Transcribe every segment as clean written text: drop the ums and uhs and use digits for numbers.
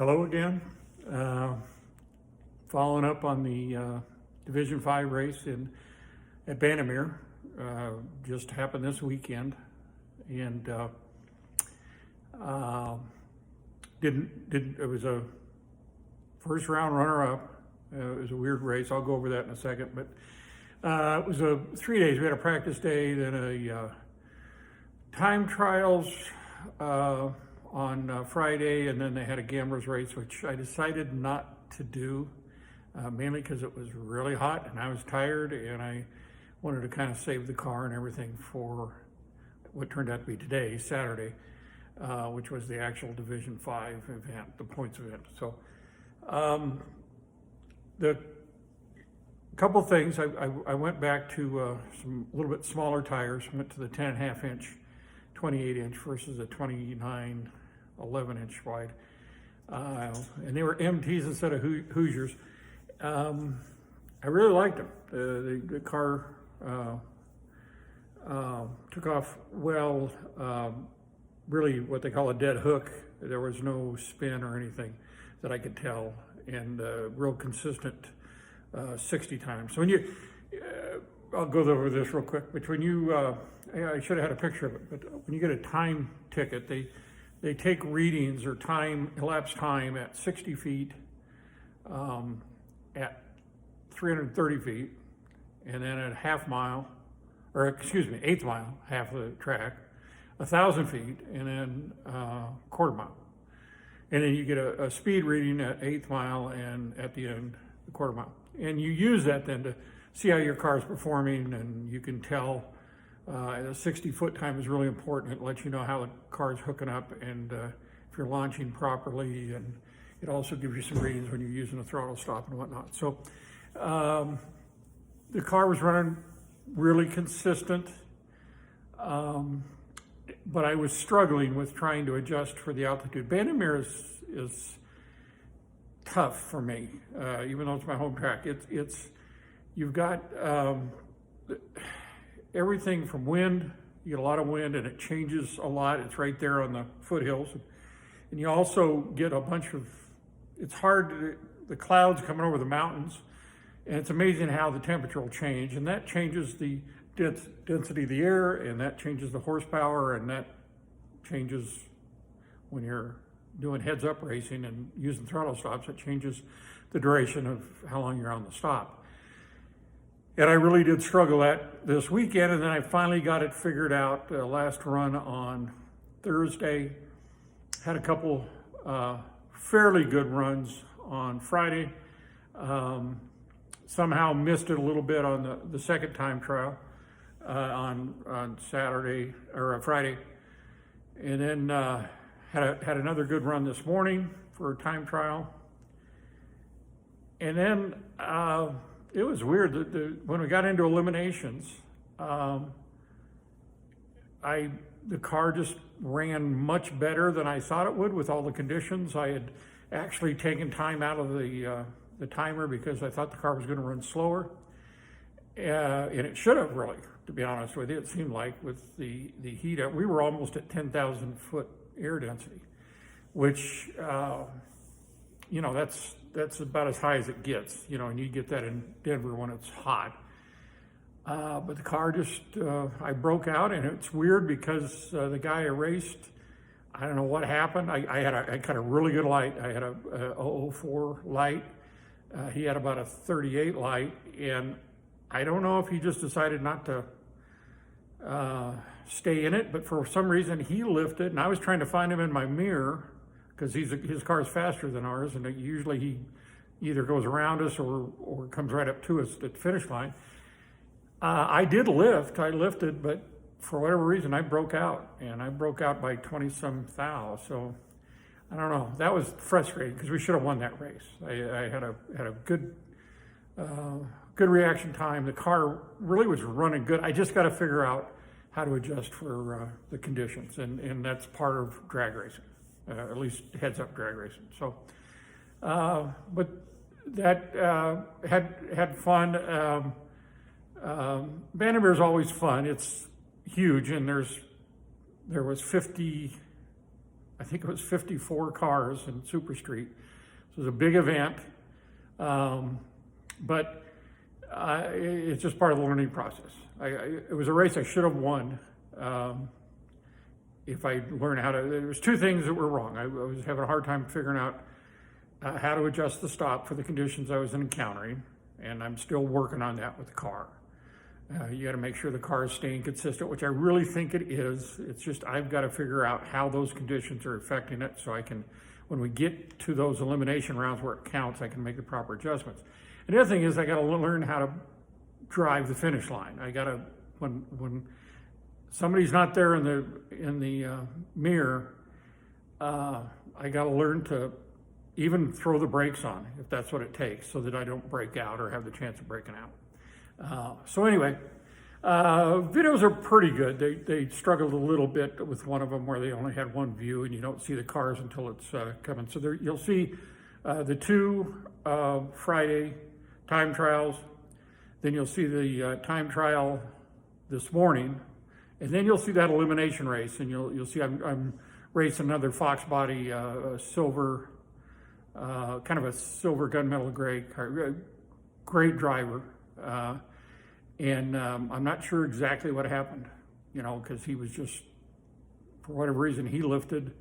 Hello again. Following up on the Division 5 race at Bandimere. Just happened this weekend, and it was a first round runner-up. It was a weird race. I'll go over that in a second, but it was 3 days. We had a practice day, then a time trials on Friday, and then they had a gambler's race, which I decided not to do, mainly because it was really hot and I was tired, and I wanted to kind of save the car and everything for what turned out to be today, Saturday, which was the actual Division 5 event, the points event. So the couple things, I went back to some little bit smaller tires. Went to the 10.5 inch 28 inch versus a 29 11 inch wide, and they were MTs instead of Hoosiers. I really liked them. The car took off well, really what they call a dead hook. There was no spin or anything that I could tell, and real consistent 60 times. So when you, I'll go over this real quick, but when you, I should have had a picture of it, but when you get a time ticket, they take readings or time, elapsed time at 60 feet, at 330 feet, and then at half mile, or excuse me, eighth mile, half of the track, 1,000 feet, and then quarter mile. And then you get a speed reading at eighth mile and at the end, the quarter mile. And you use that then to see how your car is performing, and you can tell a 60-foot time is really important. It lets you know how the car is hooking up and if you're launching properly, and it also gives you some readings when you're using a throttle stop and whatnot. So the car was running really consistent, but I was struggling with trying to adjust for the altitude. Bandimere is tough for me, even though it's my home track. You've got everything from wind. You get a lot of wind, and it changes a lot. It's right there on the foothills, and you also get a bunch of. It's hard. The clouds coming over the mountains, and it's amazing how the temperature will change, and that changes the density of the air, and that changes the horsepower, and that changes when you're doing heads-up racing and using throttle stops. It changes the duration of how long you're on the stop. And I really did struggle at this weekend, and then I finally got it figured out. Last run on Thursday, had a couple fairly good runs on Friday. Somehow missed it a little bit on the second time trial on Saturday or Friday, and then had another good run this morning for a time trial, and then. It was weird that when we got into eliminations, the car just ran much better than I thought it would with all the conditions. I had actually taken time out of the timer because I thought the car was going to run slower, and it should have really, to be honest with you. It seemed like with the heat, we were almost at 10,000 foot air density, which that's about as high as it gets, and you get that in Denver when it's hot. But the car just, I broke out, and it's weird because the guy I raced, I don't know what happened. I had a really good light. I had a 004 light. He had about a 38 light, and I don't know if he just decided not to stay in it, but for some reason he lifted, and I was trying to find him in my mirror, because his car is faster than ours, and usually he either goes around us or comes right up to us at the finish line. I did lift. I lifted, but for whatever reason, I broke out, and I broke out by 20-some thou. So I don't know. That was frustrating because we should have won that race. I had a good reaction time. The car really was running good. I just got to figure out how to adjust for the conditions, and that's part of drag racing. At least heads-up drag racing. So, but that had fun. Bandimere is always fun. It's huge, and there was 50 I think it was 54 cars in Super Street. So it was a big event, but it's just part of the learning process. It was a race I should have won if I learned how to. There was two things that were wrong. I was having a hard time figuring out how to adjust the stop for the conditions I was encountering, and I'm still working on that with the car. You got to make sure the car is staying consistent, which I really think it is. It's just I've got to figure out how those conditions are affecting it so I can, when we get to those elimination rounds where it counts, I can make the proper adjustments. And the other thing is I got to learn how to drive the finish line. I got to, when somebody's not there in the mirror, I got to learn to even throw the brakes on if that's what it takes so that I don't break out or have the chance of breaking out. So anyway, videos are pretty good. They struggled a little bit with one of them where they only had one view and you don't see the cars until it's coming. So there, you'll see the two Friday time trials, then you'll see the time trial this morning, and then you'll see that elimination race, and you'll see I'm racing another Fox body silver, kind of a silver gunmetal gray car, great driver. And I'm not sure exactly what happened, you know, because he was just, for whatever reason, he lifted,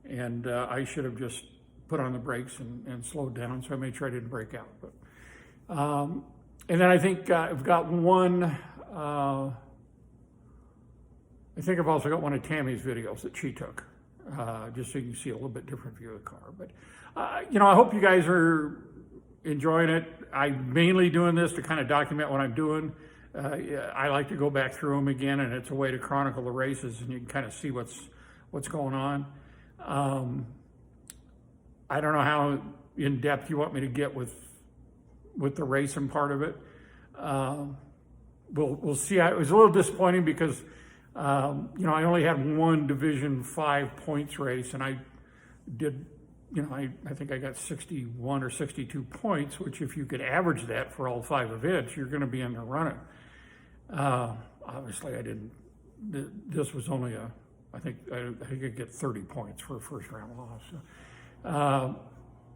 and I should have just put on the brakes and slowed down, so I made sure I didn't break out. But and then I think I've got one, I think I've also got one of Tammy's videos that she took, just so you can see a little bit different view of the car. But, you know, I hope you guys are enjoying it. I'm mainly doing this to kind of document what I'm doing. I like to go back through them again, and it's a way to chronicle the races, and you can kind of see what's going on. I don't know how in depth you want me to get with the racing part of it. We'll see. It was a little disappointing because you know, I only had one Division 5 points race, and I did. You know, I think I got 61 or 62 points, which if you could average that for all 5 events, you're going to be in the running. Obviously, I didn't. This was only I think I could get 30 points for a first round loss.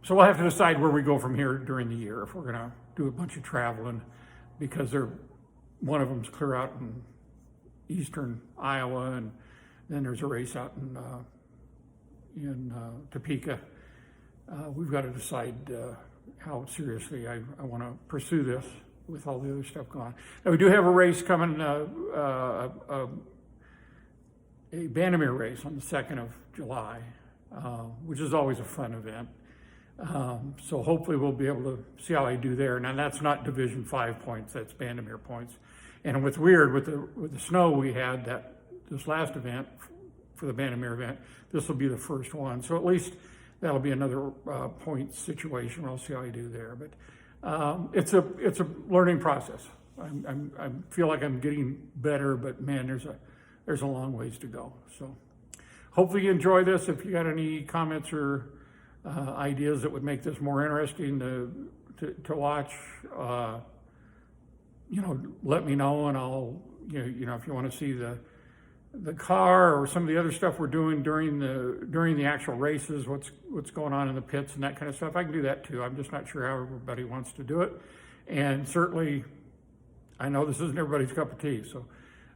So we'll have to decide where we go from here during the year if we're going to do a bunch of traveling, because one of them's clear out in eastern Iowa, and then there's a race out in Topeka. We've got to decide how seriously I want to pursue this with all the other stuff going on. Now, we do have a race coming, a Bandimere race on the 2nd of July, which is always a fun event. So hopefully we'll be able to see how I do there. Now, that's not Division 5 points, that's Bandimere points. And with the snow we had this last event, for the Bandimere event, this will be the first one. So at least that'll be another point situation. We'll see how I do there. But it's a learning process. I feel like I'm getting better, but man, there's a long ways to go. So hopefully you enjoy this. If you got any comments or ideas that would make this more interesting to watch, you know, let me know, and I'll, you know, if you want to see the car or some of the other stuff we're doing during the actual races, what's going on in the pits and that kind of stuff, I can do that too. I'm just not sure how everybody wants to do it, and certainly I know this isn't everybody's cup of tea. So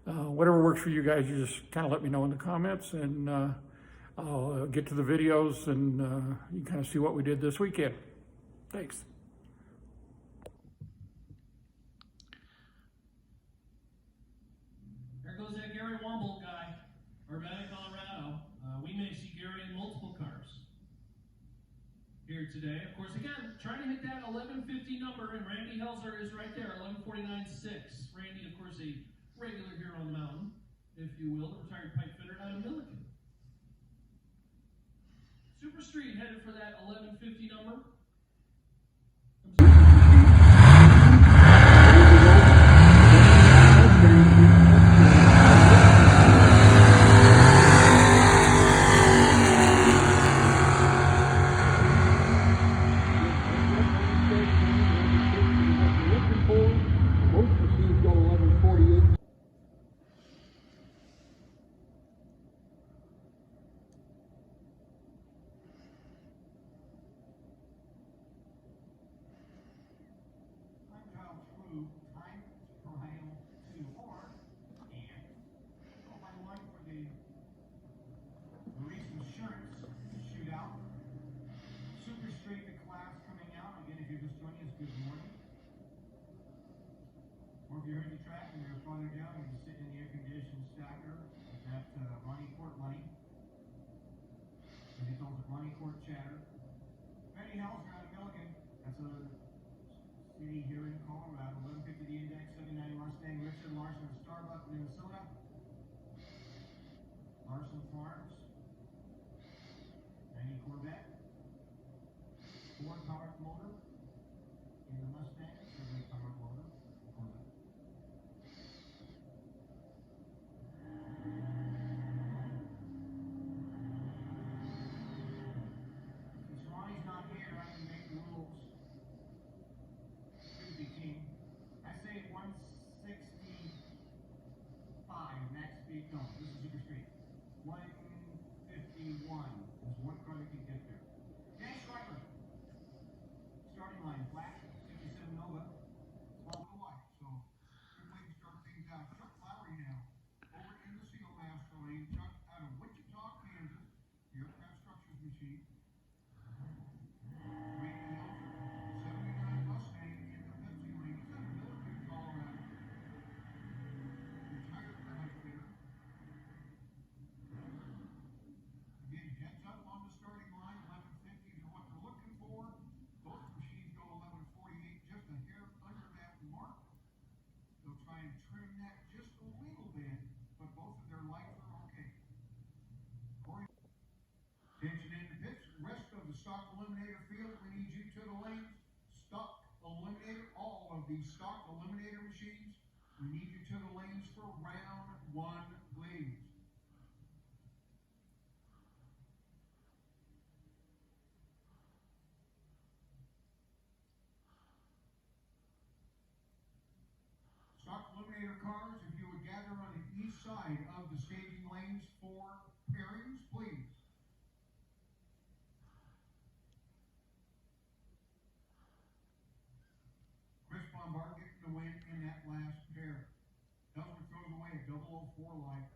whatever works for you guys, you just kind of let me know in the comments, and I'll get to the videos, and you can kind of see what we did this weekend. Thanks. Here today, of course, again, trying to hit that 1150 number, and Randy Helzer is right there, 1149.6. Randy, of course, a regular here on the mountain, if you will, retired pipe fitter out of Milliken. Super Street headed for that 1150 number. you're just joining us, good morning. Or if you're in the track and you're farther down, you can sit in the air-conditioned stacker at Ronnie Court Money. As he calls it, Ronnie Court Chatter. Randy Hell's out of Milligan. That's a city here in Colorado. 1150 the index, 79 Mustang. Richard Larson of Starbuck, Minnesota. Larson Farms. 90 Corvette. Ford powered motor in the Mustang. Chevrolet powered motor. Corvette. Since Ronnie's not here, I can make the rules. Should be king. I say 165 max speed. No, this is super street. 151 is one car that can get there. Dan Schreiber. Starting line, black, 67 Nova. All the white, so good way to start things out. Chuck Lowry now, over in the seal master lane. Chuck out of Wichita, Kansas, the aircraft structures machine. Randy Hilfer, 79 Mustang in the Pepsi lane. He's out of Military, Colorado. Retired pipe fitter. Again, heads up on the starting line, 1150 is what they're looking for. Both machines go 1148, just a hair under that mark. They'll try and trim that just a little bit, but both of their lights are okay. Corey, attention in the pits. Rest of the stock eliminator field, we need you to the lanes. Stock eliminator, all of these stock eliminator machines, we need you to the lanes for round one, please. Stock eliminator cars, if you would gather on the east side of the staging lanes for pairings, please. Chris Bombard getting the win in that last pair. Ellsworth throws away a 004 light.